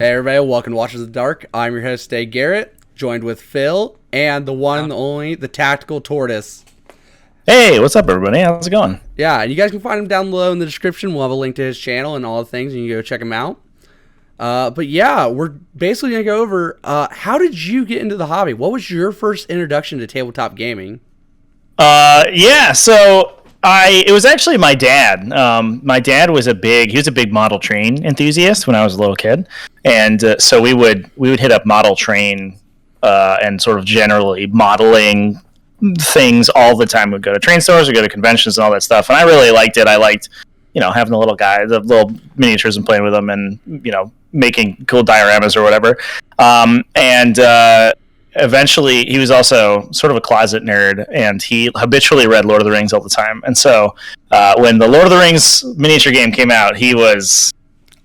Hey everybody, welcome to Watchers of the Dark. I'm your host, Dave Garrett, joined with Phil and the one and only, the tactical Tortoise. Hey, what's up, everybody? How's it going? Yeah, and you guys can find him down below in the description. We'll have a link to his channel and all the things, and you can go check him out. But yeah, we're basically going to go over, how did you get into the hobby? What was your first introduction to tabletop gaming? It was actually my dad. My dad was he was a big model train enthusiast when I was a little kid, and so we would hit up model train and sort of generally modeling things all the time. We'd go to train stores, we'd go to conventions and all that stuff, and I really liked it. I liked, having the little guy, the little miniatures and playing with them, and making cool dioramas or whatever. Eventually, he was also sort of a closet nerd, and he habitually read Lord of the Rings all the time. And so, when the Lord of the Rings miniature game came out, he was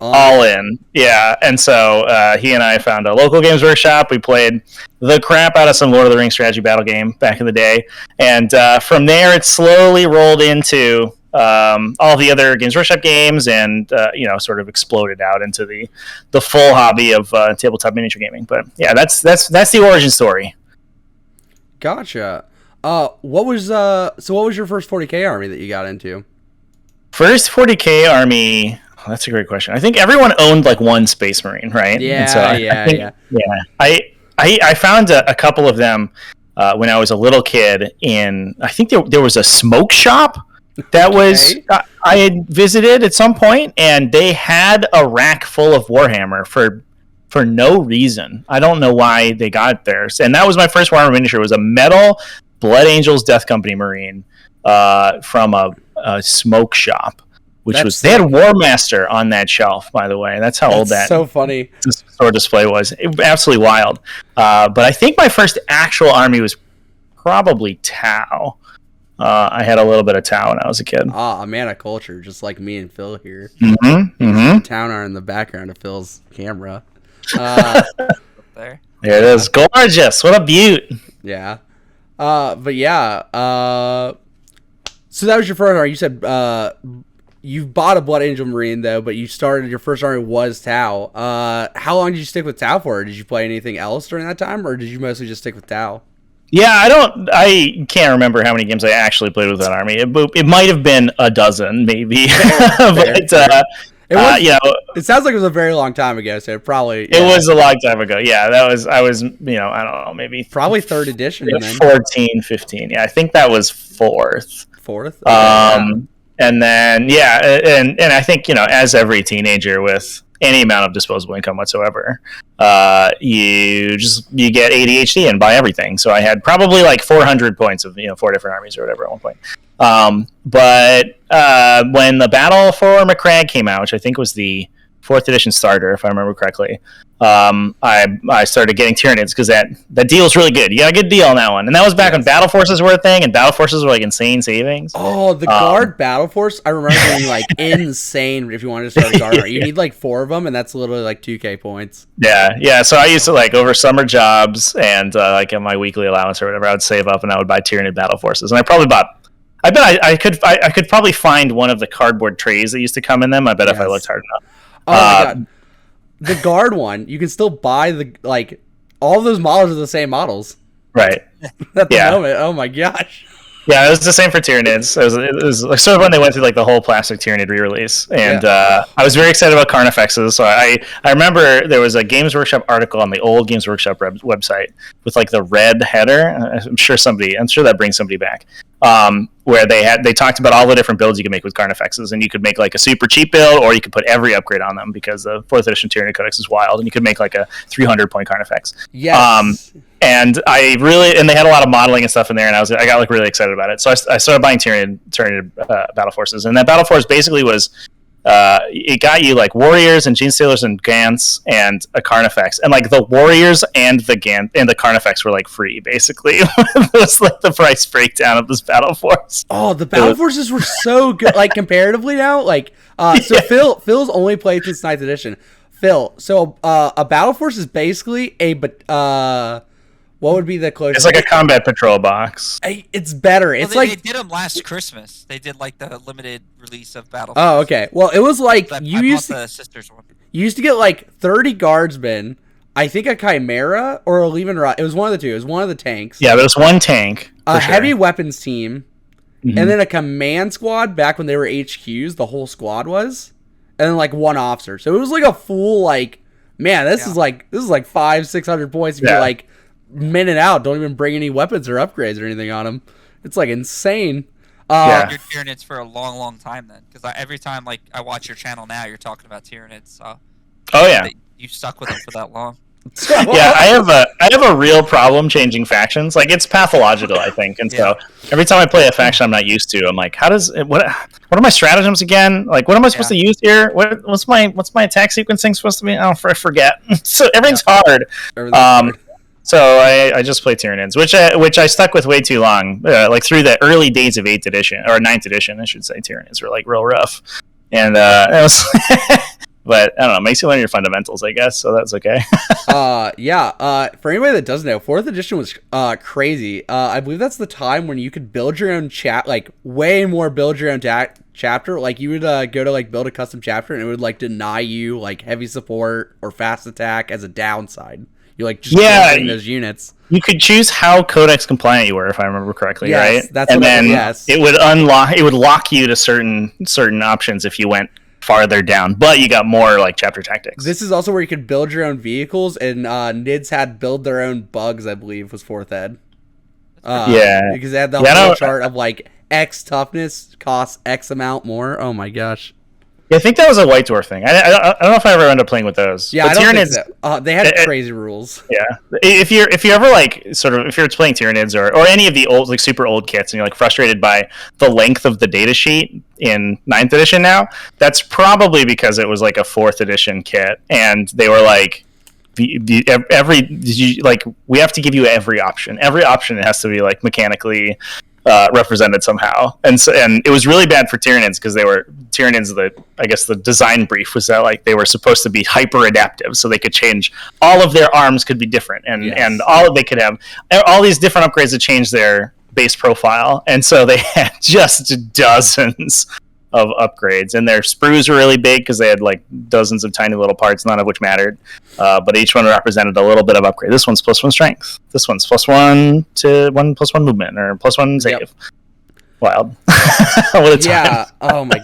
all in. Yeah, and so he and I found a local games workshop. We played the crap out of some Lord of the Rings strategy battle game back in the day, and from there, it slowly rolled into all the other Games Workshop games, and sort of exploded out into the full hobby of tabletop miniature gaming. But yeah, that's the origin story. Gotcha. What was your first 40K army that you got into? First 40K army. Oh, that's a great question. I think everyone owned like one Space Marine, right? Yeah. I found a couple of them when I was a little kid. I think there was a smoke shop that was I had visited at some point, and they had a rack full of Warhammer for no reason. I don't know why they got it there. And that was my first Warhammer miniature. It was a metal Blood Angels Death Company Marine from a smoke shop, they had War Master on that shelf, by the way. That's how old that so funny store display was. Absolutely wild. But I think my first actual army was probably Tau. I had a little bit of Tau when I was a kid. A man of culture, just like me and Phil here. Town are in the background of Phil's camera. There it is. Gorgeous. What a beaut. Yeah. But yeah. So that was your first army. You said you bought a Blood Angel Marine, though, but your first army was Tau. How long did you stick with Tau for? Did you play anything else during that time, or did you mostly just stick with Tau? Yeah, I can't remember how many games I actually played with that army. It might have been a dozen, maybe. It sounds like it was a very long time ago, so probably... Yeah. It was a long time ago, yeah. I was, I don't know, maybe... Probably 3rd edition, then. 14, 15, yeah. I think that was 4th. 4th? Okay, And then, and I think, as every teenager with any amount of disposable income whatsoever, you get ADHD and buy everything. So I had probably like 400 points of 4 different armies or whatever at one point. But when the Battle for McCrag came out, which I think was the 4th edition starter, if I remember correctly, I started getting Tyranids because that deal is really good. You got a good deal on that one, and that was back when Battle Forces were a thing, and Battle Forces were like insane savings. Oh, the Guard Battle Force! I remember being like insane. If you wanted to start a Guard, you need like 4 of them, and that's literally like 2K points. Yeah. So I used to like over summer jobs and like in my weekly allowance or whatever, I would save up and I would buy Tyranid Battle Forces, and I probably bought. I bet I could probably find one of the cardboard trays that used to come in them. I bet if I looked hard enough. Oh my god. The Guard one, you can still buy all of those models are the same models. Right. At the moment. Oh my gosh. Yeah, it was the same for Tyranids. It was like sort of when they went through like the whole plastic Tyranid re-release, and I was very excited about Carnifexes. So I remember there was a Games Workshop article on the old Games Workshop website with like the red header. I'm sure that brings somebody back. Where they talked about all the different builds you could make with Carnifexes, and you could make like a super cheap build, or you could put every upgrade on them because the 4th edition Tyranid Codex is wild, and you could make like a 300 point Carnifex. Yes. And they had a lot of modeling and stuff in there, and I got like really excited about it. So I started buying Tyranid Battle Forces, and that Battle Force basically was it got you like Warriors and Gene Stealers and Gants and a Carnifex, and like the Warriors and the Gant and the Carnifex were like free basically. It was like the price breakdown of this Battle Force. Oh, the Battle Forces were so good, like comparatively now. Like Phil's only played since 9th edition. Phil, so a Battle Force is basically what would be the closest? It's like a combat patrol box. It's better. It's they did them last Christmas. They did like the limited release of Battle. Oh, okay. Well, it was like I bought the sisters one. You used to get like 30 guardsmen, I think a Chimera or a Lehman Rock. It was one of the two. It was one of the tanks. Yeah, there was one tank. A heavy weapons team, and then a command squad back when they were HQs, the whole squad was. And then like one officer. So it was like a full like, man, this is like 500-600 points if you like min it out, don't even bring any weapons or upgrades or anything on them. It's like insane. Your Tyranids for a long time then, because every time like I watch your channel now, you're talking about Tyranids. So you stuck with them for that long. Yeah, I have a real problem changing factions. Like, it's pathological, I think. And so every time I play a faction I'm not used to, I'm like, what are my stratagems again? Like, what am I supposed to use here? What's my attack sequencing supposed to be? I forget. So everything's hard. So I just play Tyranids, which I stuck with way too long. Like through the early days of 8th edition or 9th edition, I should say. Tyranids were like real rough, and it was. But I don't know, makes you learn your fundamentals, I guess. So that's okay. For anybody that doesn't know, 4th edition was crazy. I believe that's the time when you could build your own like way more build your own chapter. Like you would go to like build a custom chapter, and it would like deny you like heavy support or fast attack as a downside. You like just building those units. You could choose how codex compliant you were, if I remember correctly, right? That's and then it would lock you to certain options if you went farther down, but you got more like chapter tactics. This is also where you could build your own vehicles, and Nids had build their own bugs, I believe, was 4th ed. Because they had the whole chart of like X toughness costs X amount more. Oh my gosh. Yeah, I think that was a White Dwarf thing. I don't know if I ever ended up playing with those. Yeah, but I don't think so. They had crazy rules. Yeah, if you ever like if you're playing Tyranids or any of the old like super old kits, and you're like frustrated by the length of the data sheet in 9th edition now, that's probably because it was like a 4th edition kit, and they were like, we have to give you every option. Every option has to be like mechanically represented somehow, and it was really bad for Tyranids because Tyranids. The design brief was that like they were supposed to be hyper adaptive, so they could change all of their arms could be different, and they could have all these different upgrades to change their base profile, and so they had just dozens of upgrades, and their sprues were really big because they had like dozens of tiny little parts, none of which mattered, but each one represented a little bit of upgrade. This one's +1 strength, this one's +1 to +1 movement, or +1 save. Yep. Wild. What a time. Yeah. Oh my.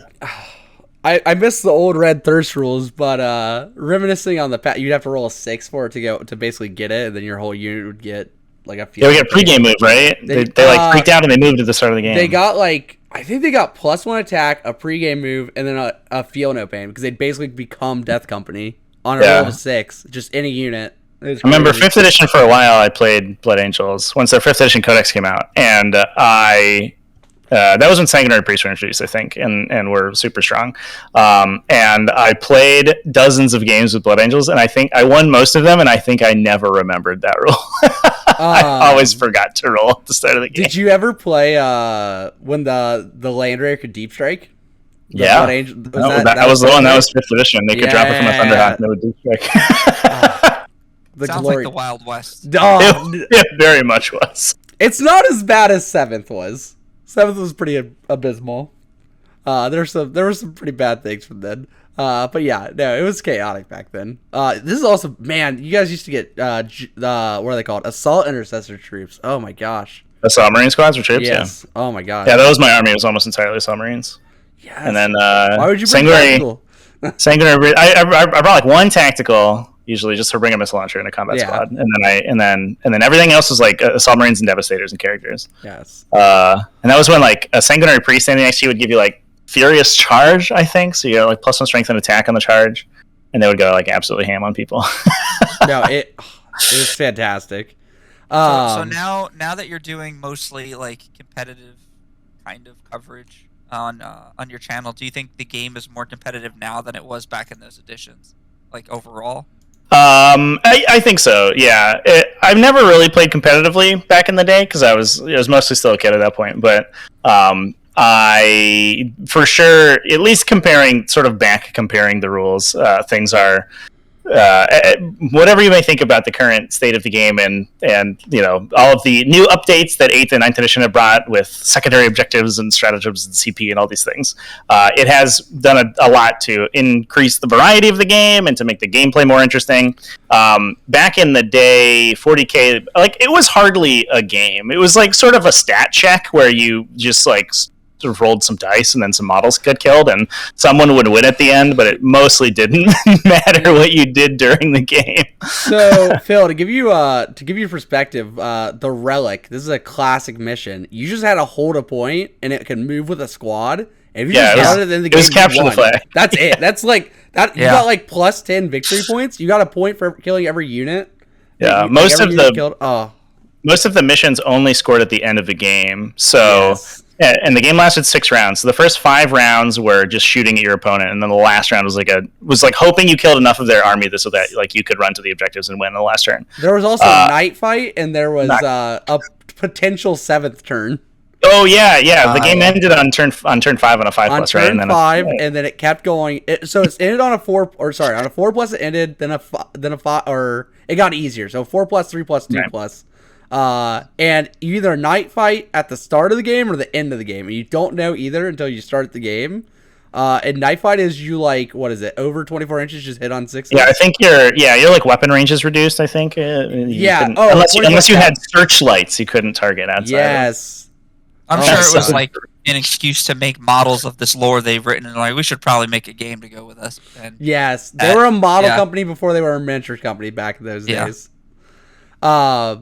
I miss the old red thirst rules, but reminiscing on the you'd have to roll a 6 for it to basically get it, and then your whole unit would get like a few. Yeah, we got a pregame move, right? They like freaked out and they moved at the start of the game. They got like, I think they got +1 attack, a pregame move, and then a feel no pain, because they'd basically become Death Company on a roll of 6, just any unit. I remember 5th edition for a while. I played Blood Angels once their 5th edition codex came out, and that was when Sanguinary Priests were introduced, I think, and were super strong. And I played dozens of games with Blood Angels, and I think I won most of them, and I think I never remembered that rule. I always forgot to roll at the start of the game. Did you ever play when the Land Raider could Deep Strike? That was the one. That was 5th edition. They could drop it from a Thunderhawk and they would Deep Strike. Sounds like the Wild West. It very much was. It's not as bad as 7th was. 7th was pretty abysmal. There were some pretty bad things from then. But yeah, no, it was chaotic back then. This is also, man, you guys used to get what are they called? Assault Intercessor troops. Oh my gosh. Assault Marine squads or troops? Yes. Yeah. Oh my gosh. Yeah, that was my army. It was almost entirely Assault Marines. Yes. And then why would you bring tactical? Sanguinary. I brought like one tactical, usually just to bring a missile launcher in a combat squad, and then everything else was like Assault Marines and Devastators and characters. Yes. And that was when like a Sanguinary Priest standing next to you would give you like Furious Charge, I think. So you got like +1 strength and attack on the charge, and they would go like absolutely ham on people. No, it was fantastic. So now that you're doing mostly like competitive kind of coverage on your channel, do you think the game is more competitive now than it was back in those editions, like overall? I think so. Yeah, I've never really played competitively back in the day because I was mostly still a kid at that point. But I for sure, at least comparing the rules, things are whatever you may think about the current state of the game and all of the new updates that 8th and 9th edition have brought with secondary objectives and stratagems and CP and all these things, it has done a lot to increase the variety of the game and to make the gameplay more interesting. Back in the day, 40K, it was hardly a game. It was sort of a stat check where you just sort of rolled some dice and then some models got killed and someone would win at the end, but it mostly didn't matter what you did during the game. So Phil, to give you perspective, the Relic, this is a classic mission. You just had to hold a point and it can move with a squad. And if you just held it in the game, it was capture the flag. That's it. That's that. You got plus 10 victory points. You got a point for killing every unit. Yeah, most of the missions only scored at the end of the game. So yes. Yeah, and the game lasted 6 rounds. So the first 5 rounds were just shooting at your opponent, and then the last round was like hoping you killed enough of their army so that you could run to the objectives and win in the last turn. There was also a night fight, and there was a potential 7th turn. Oh yeah. The game ended on turn 5 on a 5+, right? On turn 5, and then it kept going. So it ended on a 4, or sorry, on a 4+. It ended, then a 5, or it got easier. So 4+, 3+, 2+. Right. And you either night fight at the start of the game or the end of the game, and you don't know either until you start the game. And night fight is what is it? Over 24 inches, just hit on 6. Yeah, I think your weapon range is reduced. I think. Unless you had searchlights, you couldn't target outside. Yes, I'm sure it was an excuse to make models of this lore they've written, and we should probably make a game to go with us. And yes, they were a model company before they were a miniature company back in those days. Back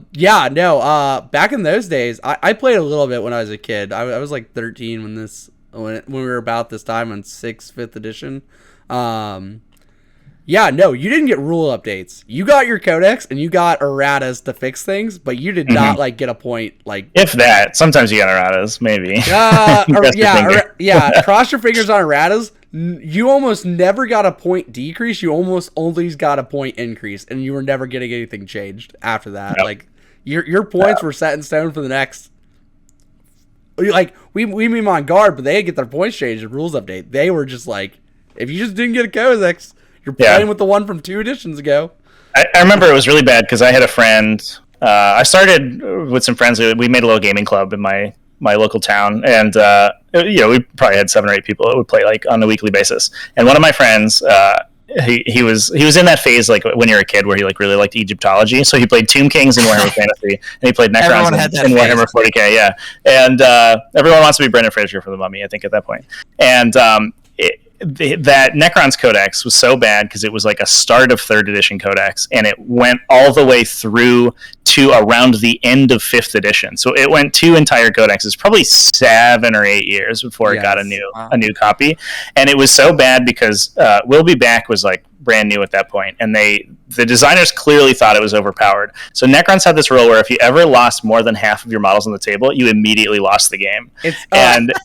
in those days, I played a little bit when I was a kid. I was 13 when we were about this time on 6th, 5th edition. You didn't get rule updates. You got your codex and you got erratas to fix things, but you did not get a point. If that, sometimes you got erratas, maybe. Cross your fingers on erratas. You almost never got a point decrease. You almost always got a point increase, and you were never getting anything changed after that. Nope. Your points were set in stone for the next. We meet them on guard, but they didn't get their points changed in rules update. They were just if you just didn't get a codex, you're playing with the one from 2 editions ago. I remember it was really bad because I had a friend. I started with some friends. We made a little gaming club in my local town, and we probably had 7 or 8 people that would play on a weekly basis. And one of my friends, he was in that phase when you're a kid where he really liked Egyptology. So he played Tomb Kings in Warhammer Fantasy, and he played Necrons in Warhammer 40K. Yeah, and everyone wants to be Brendan Fraser for the Mummy, I think, at that point. And that Necrons codex was so bad because it was a start of 3rd edition codex, and it went all the way through to around the end of 5th edition. So it went 2 entire codexes, probably 7 or 8 years before it got a new copy. And it was so bad because We'll Be Back was brand new at that point, and the designers clearly thought it was overpowered. So Necrons had this rule where if you ever lost more than half of your models on the table, you immediately lost the game. Okay.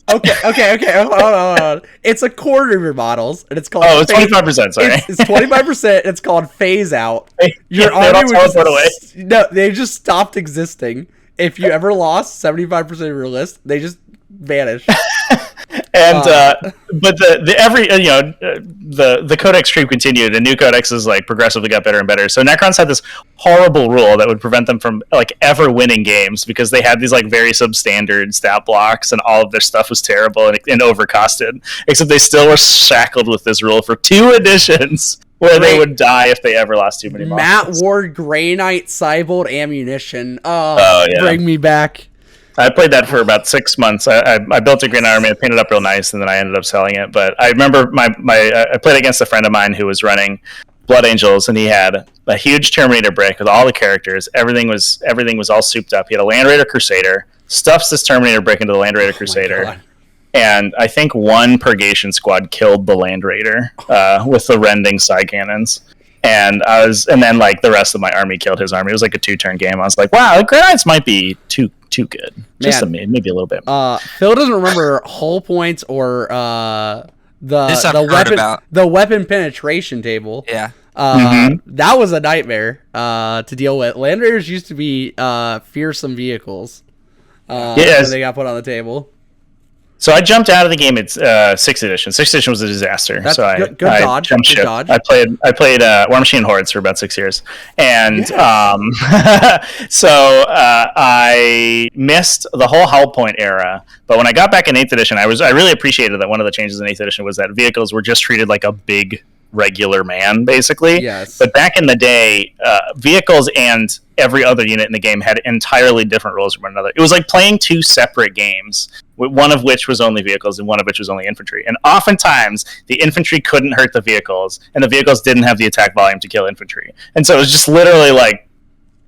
Hold on. It's a quarter of your models, and it's called. Oh, it's 25%. Sorry, it's 25%. It's called phase out. Your army they just stopped existing. If you ever lost 75% of your list, they just vanish. And but the codex stream continued, and new codexes progressively got better and better. So Necrons had this horrible rule that would prevent them from ever winning games because they had these very substandard stat blocks, and all of their stuff was terrible and overcosted. Except they still were shackled with this rule for 2 editions. Where they would die if they ever lost too many models. Matt Ward, Grey Knight, Cybold, Ammunition. Oh yeah. Bring me back. I played that for about 6 months. I built a Green Army, I painted it up real nice, and then I ended up selling it. But I remember I played against a friend of mine who was running Blood Angels, and he had a huge Terminator brick with all the characters. Everything was all souped up. He had a Land Raider Crusader, stuffs this Terminator brick into the Land Raider Crusader. And I think 1 Purgation squad killed the Land Raider with the rending side cannons. And then the rest of my army killed his army. It was a 2-turn game. I was like, wow, the Grey Knights might be too good. Just maybe a little bit. Phil doesn't remember hull points or the weapon penetration table. Yeah. That was a nightmare to deal with. Land Raiders used to be fearsome vehicles. When they got put on the table. So I jumped out of the game at 6th edition. 6th edition was a disaster. That's so good I dodge. jumped Good ship. dodge. I played War Machine Hordes for about 6 years, and so I missed the whole Hull Point era. But when I got back in 8th edition, I really appreciated that one of the changes in 8th edition was that vehicles were just treated like a big regular man, basically. Yes. But back in the day, vehicles and every other unit in the game had entirely different rules from one another. It was like playing two separate games, one of which was only vehicles and one of which was only infantry. And oftentimes, the infantry couldn't hurt the vehicles, and the vehicles didn't have the attack volume to kill infantry. And so it was just literally like,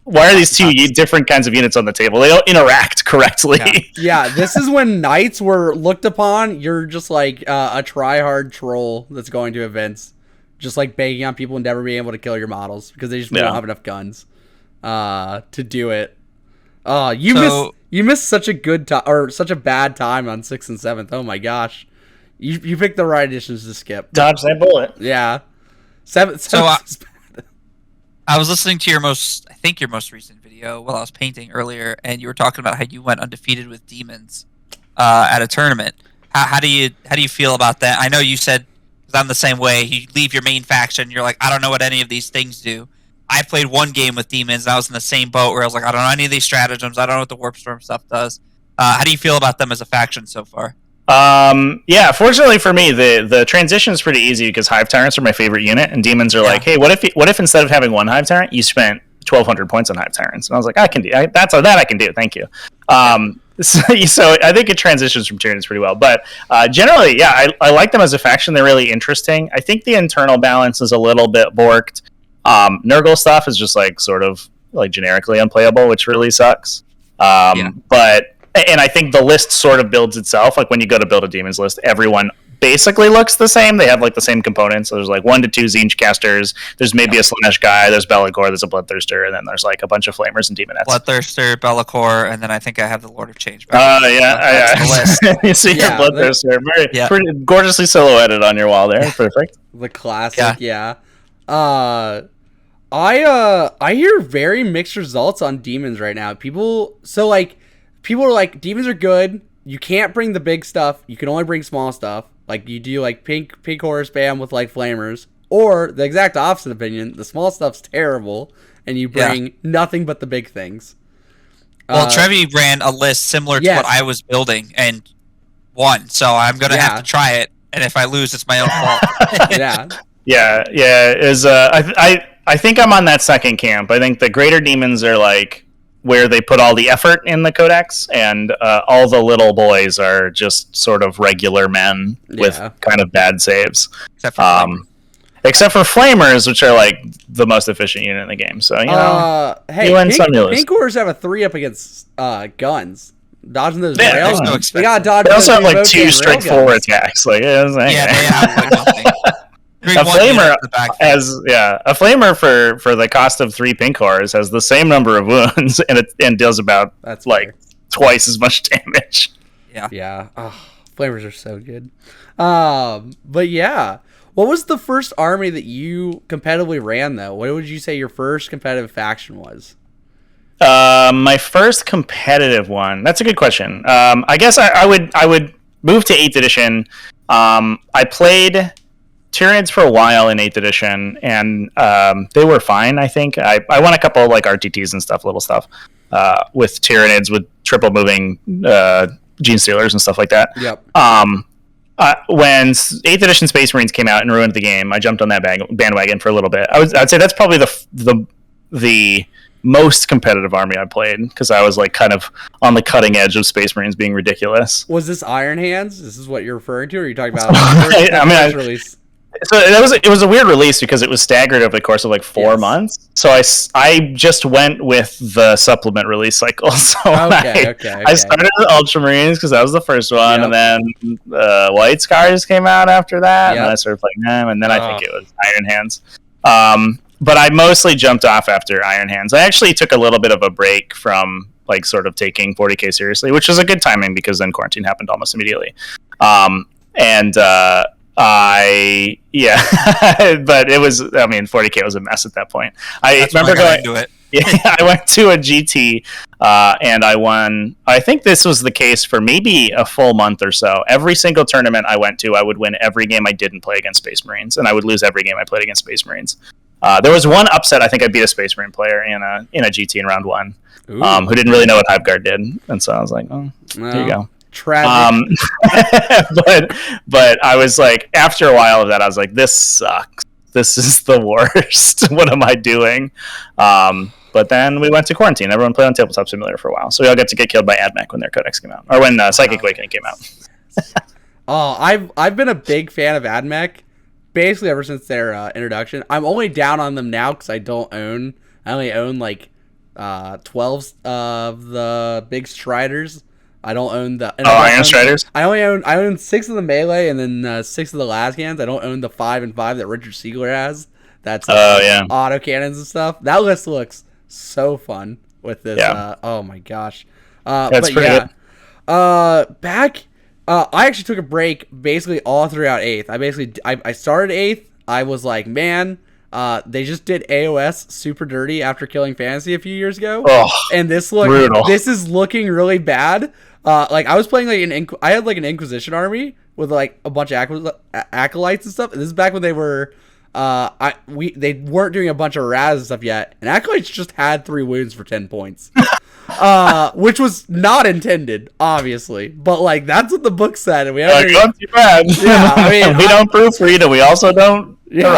why are these two different kinds of units on the table? They don't interact correctly. Yeah, this is when knights were looked upon. You're just like a try-hard troll that's going to events, just like begging on people and never being able to kill your models because they just don't have enough guns to do it. You missed such a good time or such a bad time on 6th and 7th. Oh my gosh, you picked the right editions to skip. Dodge that bullet. Yeah, 7th. So I was listening to your most recent video while I was painting earlier, and you were talking about how you went undefeated with demons at a tournament. How do you feel about that? I know you said, because I'm the same way. You leave your main faction, you're like, I don't know what any of these things do. I played one game with demons, and I was in the same boat where I was like, I don't know any of these stratagems. I don't know what the Warp Storm stuff does. How do you feel about them as a faction so far? Yeah, fortunately for me, the transition is pretty easy because Hive Tyrants are my favorite unit, and demons are like, hey, what if instead of having one Hive Tyrant, you spent 1,200 points on Hive Tyrants? And I was like, I can do that. I can do. Thank you. So I think it transitions from Tyranids pretty well. But generally, yeah, I like them as a faction. They're really interesting. I think the internal balance is a little bit borked. Nurgle stuff is just like sort of like generically unplayable, which really sucks. But I think the list sort of builds itself. Like when you go to build a demons list, everyone basically looks the same. They have like the same components. So there's like 1 to 2 Zinj casters. There's maybe a Slanesh guy. There's Be'lakor. There's a Bloodthirster, and then there's like a bunch of Flamers and Demonettes. Bloodthirster, Be'lakor, and then I think I have the Lord of Change. You see your Bloodthirster, pretty gorgeously silhouetted on your wall there. Perfect. The classic, I hear very mixed results on demons right now. People are like, demons are good. You can't bring the big stuff. You can only bring small stuff. Like you do like pink horror spam with like flamers, or the exact opposite opinion. The small stuff's terrible, and you bring nothing but the big things. Well, Trevi ran a list similar to what I was building and won, so I'm gonna have to try it. And if I lose, it's my own fault. I think I'm on that second camp. I think the greater demons are like where they put all the effort in the codex, and all the little boys are just sort of regular men with kind of bad saves. Except for Flamers, which are like the most efficient unit in the game. So, you know, hey, Pink Horrors have a 3 up against guns. Dodging those rails. They got dodge. They also have like 2 strike 4 attacks. Like, they have nothing. A flamer for the cost of 3 pink horrors has the same number of wounds and does about twice as much damage. Yeah. Oh, flamers are so good. But yeah, what was the first army that you competitively ran though? What would you say your first competitive faction was? My first competitive one. That's a good question. I guess I would move to 8th edition. I played Tyranids for a while in 8th edition, and they were fine, I think. I won a couple like RTTs and stuff, little stuff, with Tyranids with triple moving Gene Stealers and stuff like that. Yep. When 8th edition Space Marines came out and ruined the game, I jumped on that bandwagon for a little bit. I'd say that's probably the most competitive army I played, because I was like kind of on the cutting edge of Space Marines being ridiculous. Was this Iron Hands? This is what you're referring to, or are you talking about release? So it was a weird release because it was staggered over the course of like 4 months. So I just went with the supplement release cycle. So I started with Ultramarines because that was the first one, and then White Scars came out after that, and then I started playing them, and then I think it was Iron Hands. But I mostly jumped off after Iron Hands. I actually took a little bit of a break from like sort of taking 40k seriously, which was a good timing because then quarantine happened almost immediately. But it was, 40k was a mess at that point. I remember going into it. Yeah, I went to a GT and I won. I think this was the case for maybe a full month or so. Every single tournament I went to, I would win every game I didn't play against Space Marines, and I would lose every game I played against Space Marines. There was one upset. I think I beat a Space Marine player in a GT in round 1, who didn't really know what Hive Guard did, and so I was like, "Oh, here you go." Tragic. But I was like, after a while of that, I was like, "This sucks. This is the worst. What am I doing?" But then we went to quarantine. Everyone played on Tabletop Simulator for a while, so we all got to get killed by AdMech when their codex came out, or when Psychic Awakening came out. I've been a big fan of AdMech basically ever since their introduction. I'm only down on them now because I only own like 12 of the big Striders. I don't own the Iron Striders. I own 6 of the melee and then 6 of the Lascans. I don't own the 5 and 5 that Richard Siegler has. That's auto cannons and stuff. That list looks so fun with this. Yeah. Oh my gosh. That's pretty good. I actually took a break basically all throughout 8th. I started 8th. I was like, man, they just did AOS super dirty after killing Fantasy a few years ago. Oh, and this is looking really bad. Like I was playing like I had like an Inquisition army with like a bunch of acolytes and stuff. And this is back when they were they weren't doing a bunch of Raz and stuff yet. And acolytes just had 3 wounds for 10 points. Which was not intended, obviously, but like that's what the book said, and we have not too bad. Yeah, I mean, we don't proofread, and we also don't. This is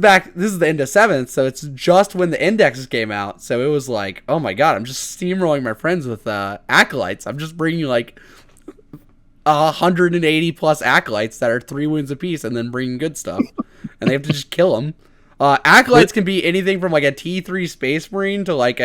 the end of 7th, so it's just when the indexes came out. So it was like, oh my god, I'm just steamrolling my friends with acolytes. I'm just bringing like 180 plus acolytes that are 3 wounds apiece, and then bringing good stuff, and they have to just kill them. Acolytes can be anything from like a T3 Space Marine to like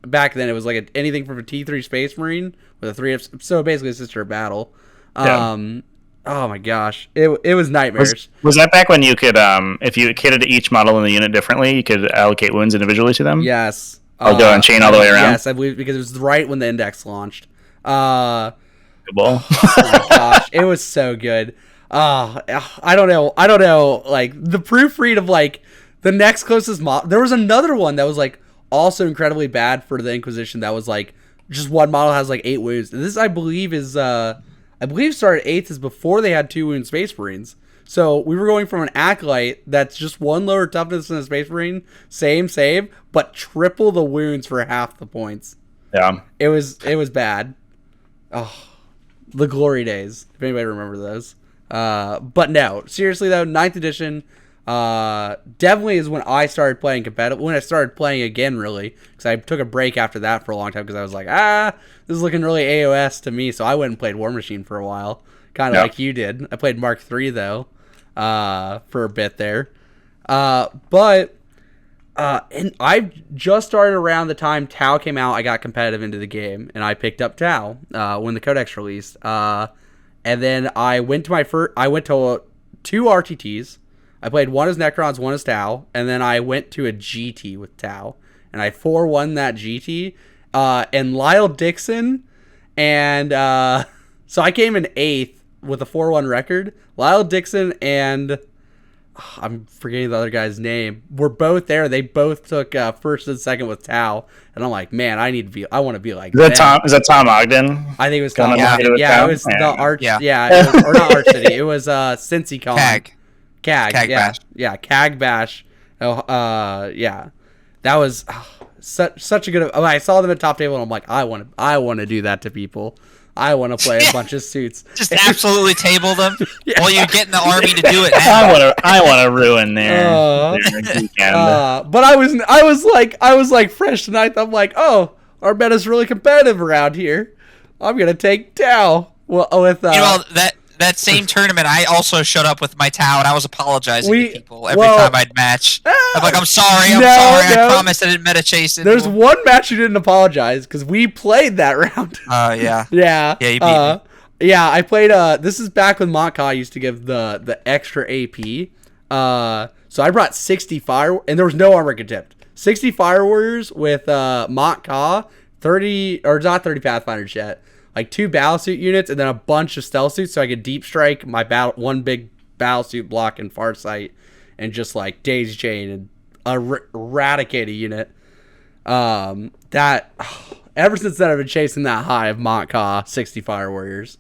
back then it was like anything from a T3 Space Marine with a 3 so basically a Sister of Battle. Oh my gosh, it was nightmares. Was that back when you could if you kitted each model in the unit differently, you could allocate wounds individually to them? Yes. I'll go and chain all the way around. Yes, I believe because it was right when the index launched. Good ball. Oh my gosh, it was so good. I don't know. Like the proofread of like the next closest model. There was another one that was like also incredibly bad for the Inquisition. That was like just one model has like 8 wounds. This I believe started 8th is before they had 2 wound Space Marines. So we were going from an acolyte that's just 1 lower toughness than a Space Marine, same save, but triple the wounds for half the points. Yeah, it was bad. Oh, the glory days. If anybody remember those. But no, seriously though, 9th edition. Definitely is when I started playing competitive. When I started playing again, really, because I took a break after that for a long time because I was like, this is looking really AOS to me. So I went and played War Machine for a while, kind of like you did. I played Mark III though, for a bit there. And I just started around the time Tau came out. I got competitive into the game, and I picked up Tau when the Codex released. And then I went to 2 RTTs. I played one as Necrons, one as Tau, and then I went to a GT with Tau, and I 4-1 that GT, and Lyle Dixon, and so I came in 8th with a 4-1 record. Lyle Dixon and I'm forgetting the other guy's name. We're both there. They both took first and second with Tau, and I'm like, man, I want to be like that. Is that Tom Ogden? I think it was Tom Ogden. Yeah, it was the Arch. Yeah, or not Arch City. It was Cincy Con. Cag Bash. Yeah, Cag Bash. Yeah, that was such a good. I saw them at top table, and I'm like, I want to do that to people. I want to play a bunch of suits. Just absolutely table them while you get in the army to do it. Now. I want to ruin their weekend. But I was like fresh tonight. I'm like, oh, our meta's really competitive around here. I'm gonna take Tau. Well, with that same tournament, I also showed up with my Tau, and I was apologizing to people every time I'd match. I'm like, I'm sorry. I promised I didn't meta chase it. There's one match you didn't apologize because we played that round. Yeah. Yeah. Yeah, you beat me. Yeah, I played. This is back when Monka used to give the extra AP. So I brought 60 fire, and there was no armor contempt. 60 fire warriors with Monka, 30 or not 30 Pathfinders yet. Like 2 battlesuit units and then a bunch of stealth suits so I could deep strike my one big battlesuit block and Farsight and just like daisy chain and eradicate a unit. That ever since then I've been chasing that high of Montca 60 Fire Warriors.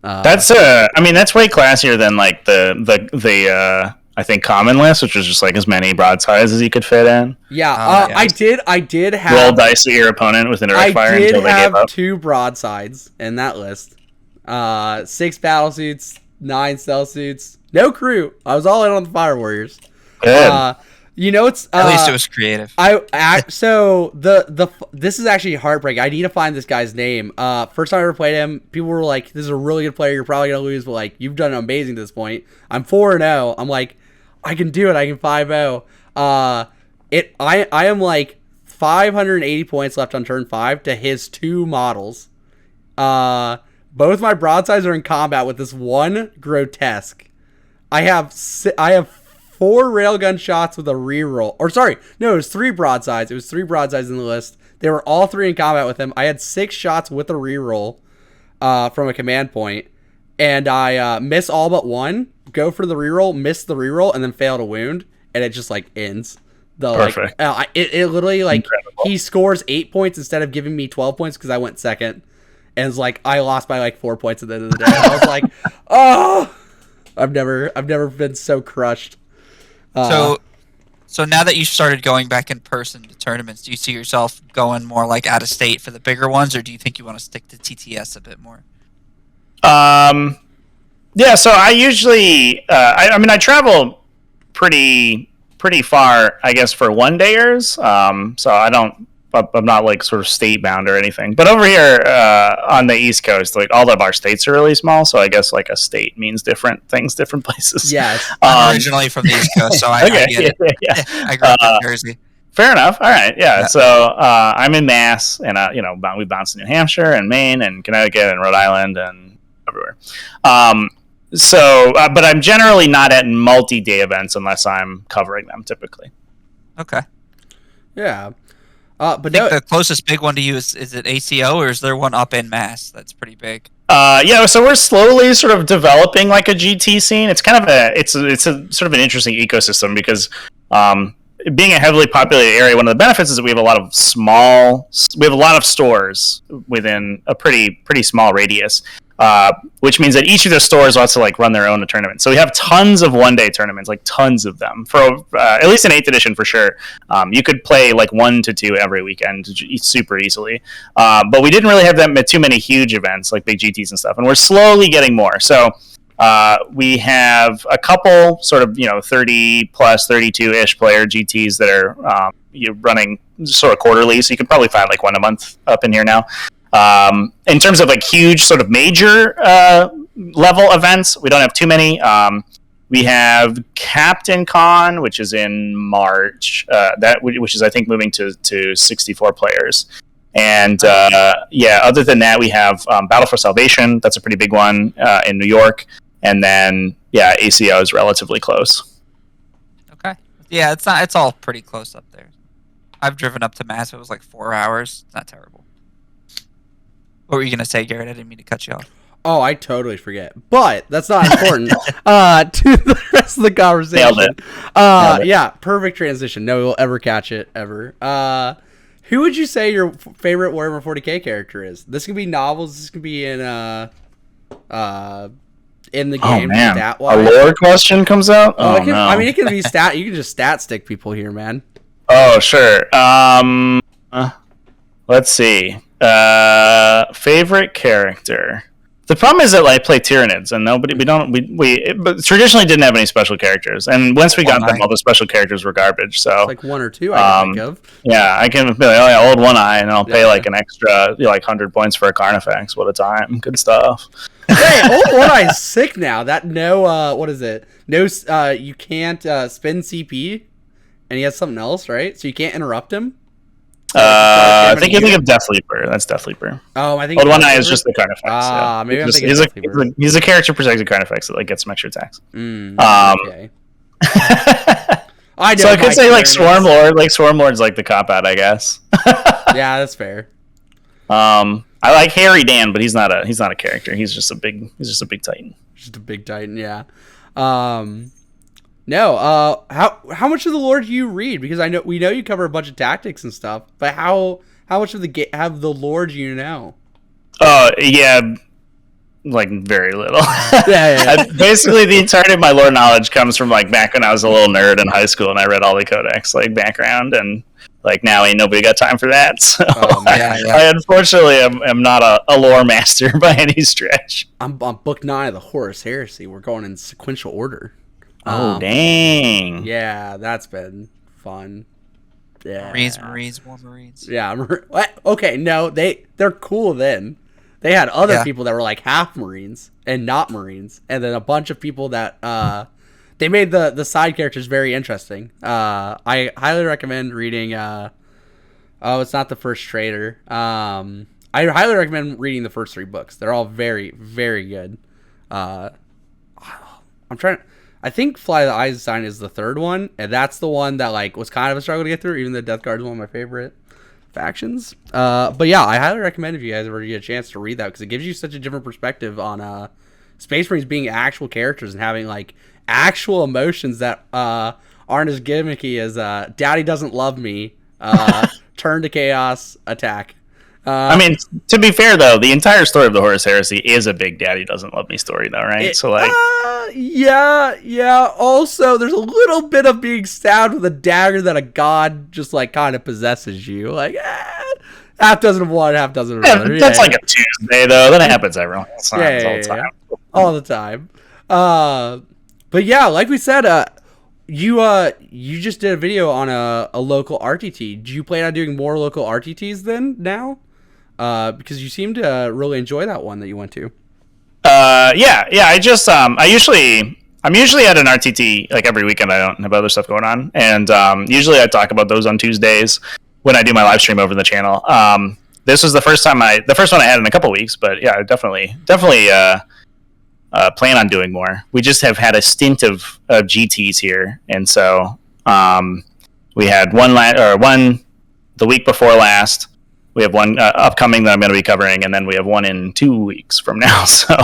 That's that's way classier than like the I think common list, which was just like as many broadsides as you could fit in. Yeah, I did have roll dice at your opponent with an earth fire until they gave up. I did have 2 broadsides in that list. 6 battle suits, 9 stealth suits, no crew. I was all in on the Fire Warriors. Good. It's at least it was creative. This is actually heartbreaking. I need to find this guy's name. First time I ever played him, people were like, "This is a really good player. You're probably gonna lose, but like you've done amazing to this point." I'm 4-0. I'm like, I can do it. I can 5-0. I am like 580 points left on turn 5 to his 2 models. Both my broadsides are in combat with this one grotesque. I have 4 railgun shots with a reroll. Or sorry, no, it was 3 broadsides. It was 3 broadsides in the list. They were all 3 in combat with him. I had 6 shots with a reroll from a command point, and I miss all but 1. Go for the reroll, miss the reroll, and then fail to wound, and it just like ends. Perfect. It literally like Incredible. he scores 8 points instead of giving me 12 points because I went second, and it's like I lost by like 4 points at the end of the day. I was like, oh, I've never been so crushed. So now that you started going back in person to tournaments, do you see yourself going more like out of state for the bigger ones, or do you think you want to stick to TTS a bit more? Yeah, so I usually, I travel pretty far, I guess, for one-dayers. So I'm not like sort of state bound or anything. But over here on the East Coast, like all of our states are really small. So I guess like a state means different things, different places. Yes. I'm originally from the East Coast, so I get it. Yeah. I grew up in Jersey. Fair enough. All right. Yeah. So I'm in Mass, and we bounce in New Hampshire and Maine and Connecticut and Rhode Island and everywhere. But I'm generally not at multi-day events unless I'm covering them typically. Okay. Yeah. But the closest big one to you is it ACO, or is there one up in Mass that's pretty big? Yeah, so we're slowly sort of developing like a GT scene. It's kind of it's a sort of an interesting ecosystem because being a heavily populated area, one of the benefits is that we have a lot of stores within a pretty small radius. Which means that each of those stores wants to like run their own tournament. So we have tons of one-day tournaments, like tons of them. For at least in 8th edition for sure. You could play like 1 to 2 every weekend super easily. But we didn't really have too many huge events like big GTs and stuff. And we're slowly getting more. So we have a couple sort of 30 plus 32-ish player GTs that are running sort of quarterly. So you could probably find like 1 a month up in here now. In terms of like huge sort of major level events, we don't have too many. We have Captain Con, which is in March, which is I think moving to 64 players. And other than that, we have Battle for Salvation. That's a pretty big one in New York. And then ACO is relatively close. Okay. Yeah, it's all pretty close up there. I've driven up to Mass. It was like 4 hours. It's not terrible. What were you going to say, Garrett? I didn't mean to cut you off. Oh, I totally forget. But that's not important to the rest of the conversation. Nailed it. Yeah, perfect transition. No one will ever catch it, ever. Who would you say your favorite Warhammer 40K character is? This could be novels. This could be in the game. Oh, man. Stat-wise. A lore question comes out? No. I mean, it can be stat. You can just stat stick people here, man. Oh, sure. Let's see. Favorite character. The problem is that I play Tyranids, and we traditionally didn't have any special characters, and once we got them, all the special characters were garbage. So like 1 or 2 I can think of. Yeah, I can be like, old one eye, and I'll pay like an extra 100 points for a Carnifex. What a time! Good stuff. Hey, old one eye is sick now. That what is it? No, you can't spend CP, and he has something else, right? So you can't interrupt him. I think you think of Death Leaper. That's Death Leaper. Oh, I think Old One Eye is just the Carnifex. Maybe I'm thinking Death Leaper. He's a character protected Carnifex that gets some extra attacks. Okay. I know. So I could say like Swarm Lord. Like Swarm Lord's like the cop out, I guess. Yeah, that's fair. I like Harry Dan, but he's not a character. He's just a big titan. Just a big titan, yeah. No. How much of the lore do you read? Because we know you cover a bunch of tactics and stuff, but how much of the lore do you know? Yeah, like very little. Yeah. Basically, the entirety of my lore knowledge comes from like back when I was a little nerd in high school and I read all the codex like background, and like now ain't nobody got time for that. So I unfortunately am not a lore master by any stretch. I'm on book 9 of the Horus Heresy. We're going in sequential order. Oh dang! Yeah, that's been fun. Yeah, more Marines. Yeah, okay. No, they're cool. Then they had other people that were like half Marines and not Marines, and then a bunch of people that they made the side characters very interesting. I highly recommend reading. It's not the First Trader. I highly recommend reading the first 3 books. They're all very, very good. I think Fly the Eisenstein is the 3rd one, and that's the one that like was kind of a struggle to get through, even though Death Guard is one of my favorite factions. But yeah, I highly recommend if you guys ever get a chance to read that, because it gives you such a different perspective on Space Marines being actual characters and having like actual emotions that aren't as gimmicky as Daddy doesn't love me, turn to chaos, attack. I mean, to be fair though, the entire story of the Horus Heresy is a big "Daddy doesn't love me" story, though, right? So like, yeah. Also, there's a little bit of being stabbed with a dagger that a god just like kind of possesses you. Like, half dozen of one, half dozen of another. That's like a Tuesday though. That happens every once in a while. All the time. But yeah, like we said, you just did a video on a local RTT. Do you plan on doing more local RTTs then now? Because you seem to really enjoy that one that you went to. Yeah. I just I'm usually at an RTT like every weekend. I don't have other stuff going on, and usually I talk about those on Tuesdays when I do my live stream over the channel. This was the first one I had in a couple weeks, but yeah, definitely plan on doing more. We just have had a stint of GTs here, and so we had one the week before last. We have one upcoming that I'm going to be covering, and then we have one in 2 weeks from now. So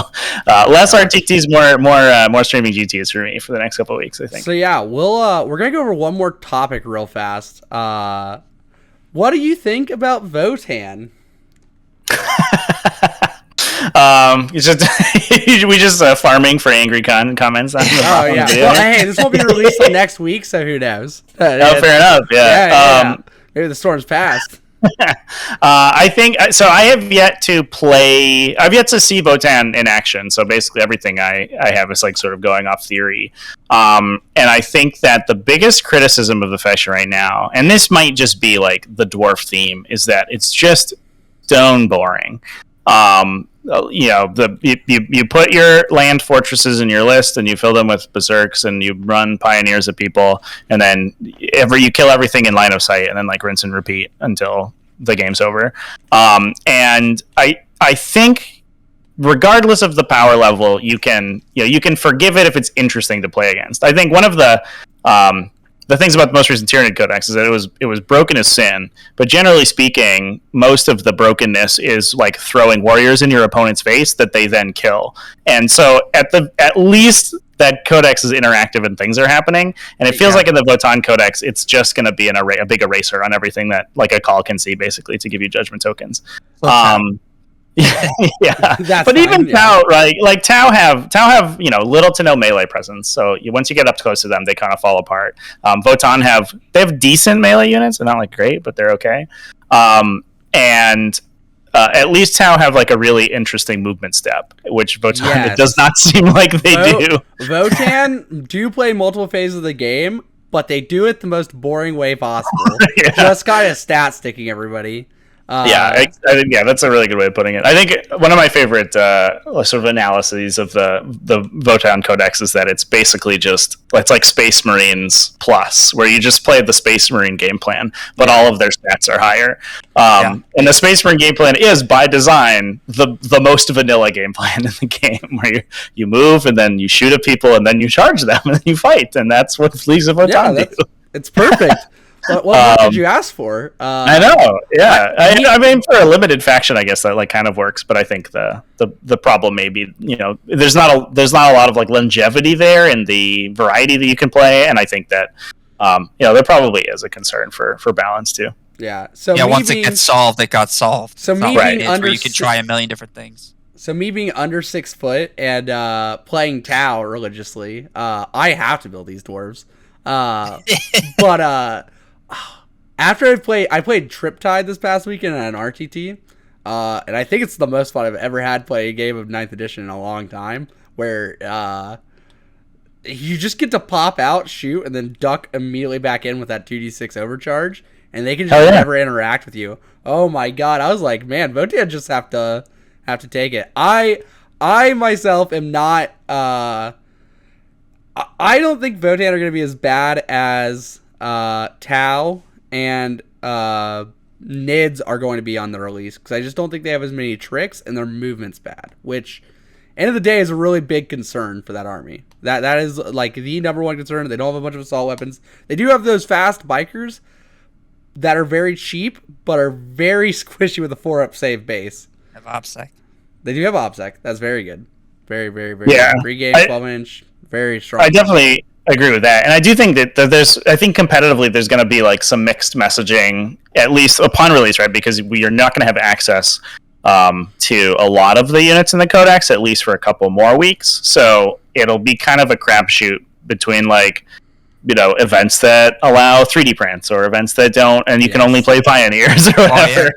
less RTTs, more streaming GTs for me for the next couple of weeks, I think. So yeah, we're gonna go over one more topic real fast. What do you think about Votann? We just farming for angry comments on the yeah. video. Well, hey, this won't be released till next week, so who knows? Fair enough. Yeah. Maybe the storm's passed. I think so. I have yet to play. I've yet to see Votann in action. So basically, everything I have is like sort of going off theory. And I think that the biggest criticism of the faction right now, and this might just be like the dwarf theme, is that it's just stone boring. You put your land fortresses in your list and you fill them with berserks and you run pioneers at people, and then you kill everything in line of sight, and then like rinse and repeat until the game's over. And I think regardless of the power level, you can forgive it if it's interesting to play against. I think one of the things about the most recent Tyranid Codex is that it was broken as sin, but generally speaking, most of the brokenness is like throwing warriors in your opponent's face that they then kill. And so at least that codex is interactive and things are happening. And it feels like in the Votann Codex, it's just going to be a big eraser on everything that like a call can see, basically, to give you judgment tokens. Yeah, but even Tau, right? Like Tau have little to no melee presence. So once you get up close to them, they kind of fall apart. Votann have decent melee units. They're not like great, but they're okay. And at least Tau have like a really interesting movement step, which Votann it does not seem like they do. Votann do play multiple phases of the game, but they do it the most boring way possible. Just kind of stat sticking everybody. I think that's a really good way of putting it. I think one of my favorite sort of analyses of the Votann Codex is that it's basically it's like Space Marines Plus, where you just play the Space Marine game plan, but all of their stats are higher. And the Space Marine game plan is, by design, the most vanilla game plan in the game, where you move and then you shoot at people and then you charge them and then you fight, and that's what Leagues of Votann do. It's perfect. What more did you ask for? I know. Yeah. I mean, for a limited faction, I guess that like kind of works. But I think the problem may be, there's not a lot of like longevity there in the variety that you can play, and I think that there probably is a concern for balance too. Yeah. So once it gets solved, it got solved. So me being under, where you can try a million different things. So me being under 6 foot and playing Tau religiously, I have to build these dwarves. But after I played Triptide this past weekend at an RTT, and I think it's the most fun I've ever had playing a game of 9th edition in a long time, where you just get to pop out, shoot, and then duck immediately back in with that 2d6 overcharge, and they can just never interact with you. Oh my god, I was like, man, Votann just have to take it. I myself am not. I don't think Votann are going to be as bad as Tau and Nids are going to be on the release, because I just don't think they have as many tricks and their movement's bad, which end of the day is a really big concern for that army. That is like the number one concern. They don't have a bunch of assault weapons. They do have those fast bikers that are very cheap but are very squishy with a 4-up save base. Have OBSEC. They do have OBSEC. That's very good. Very, very, very good. 3 game, 12-inch, very strong. I definitely agree with that. And I do think that I think competitively there's going to be like some mixed messaging, at least upon release, right? Because we are not going to have access to a lot of the units in the Codex, at least for a couple more weeks. So it'll be kind of a crapshoot between like, events that allow 3D prints or events that don't, and you can only play Pioneers or whatever.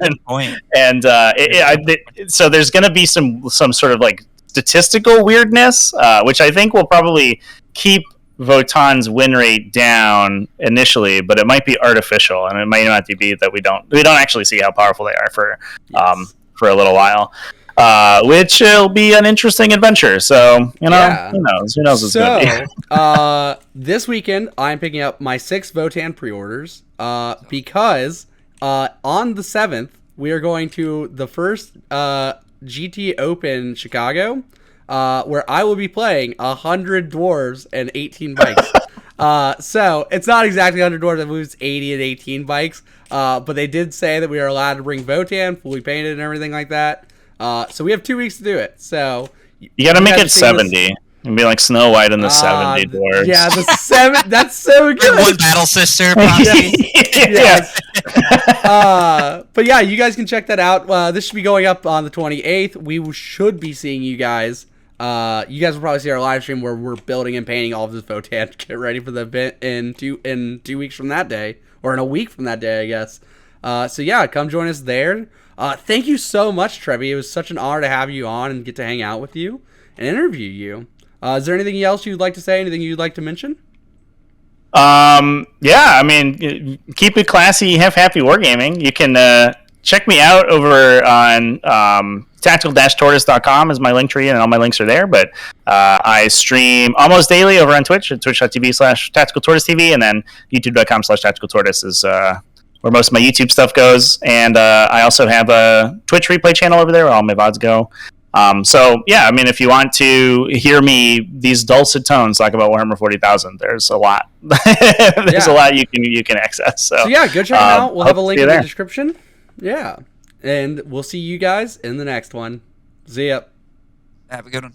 So there's going to be some sort of like statistical weirdness, which I think will probably keep Votann's win rate down initially, but it might be artificial, and it might not be that we don't actually see how powerful they are for a little while. Which will be an interesting adventure. So, who knows? Who knows what's going to be. This weekend, I'm picking up my 6 Votann pre-orders because on the 7th, we are going to the first GT Open Chicago, where I will be playing 100 dwarves and 18 bikes. So, it's not exactly 100 dwarves, it moves 80 and 18 bikes, but they did say that we are allowed to bring Votann, fully painted and everything like that. So we have 2 weeks to do it. So you got to make it 70 and be like Snow White and the 70 dwarves. Yeah, the 7. That's so good. One battle sister. Yes. But yeah, you guys can check that out. This should be going up on the 28th. We should be seeing you guys. You guys will probably see our live stream where we're building and painting all of this Votann to get ready for the event in 2 weeks from that day, or in a week from that day, I guess. So yeah, come join us there. Thank you so much, Trevi. It was such an honor to have you on and get to hang out with you and interview you. Is there anything else you'd like to say? Anything you'd like to mention? Yeah, I mean, keep it classy, have happy wargaming. You can check me out over on tactical-tortoise.com is my link tree, and all my links are there. But I stream almost daily over on Twitch at twitch.tv/tacticaltortoisetv, and then youtube.com/tacticaltortoise is where most of my YouTube stuff goes. And I also have a Twitch replay channel over there where all my VODs go. So yeah, I mean, if you want to hear me, these dulcet tones talk about Warhammer 40,000, there's a lot. There's a lot you can access. So yeah, go check them out. We'll have a link in the description. Yeah. And we'll see you guys in the next one. See ya. Have a good one.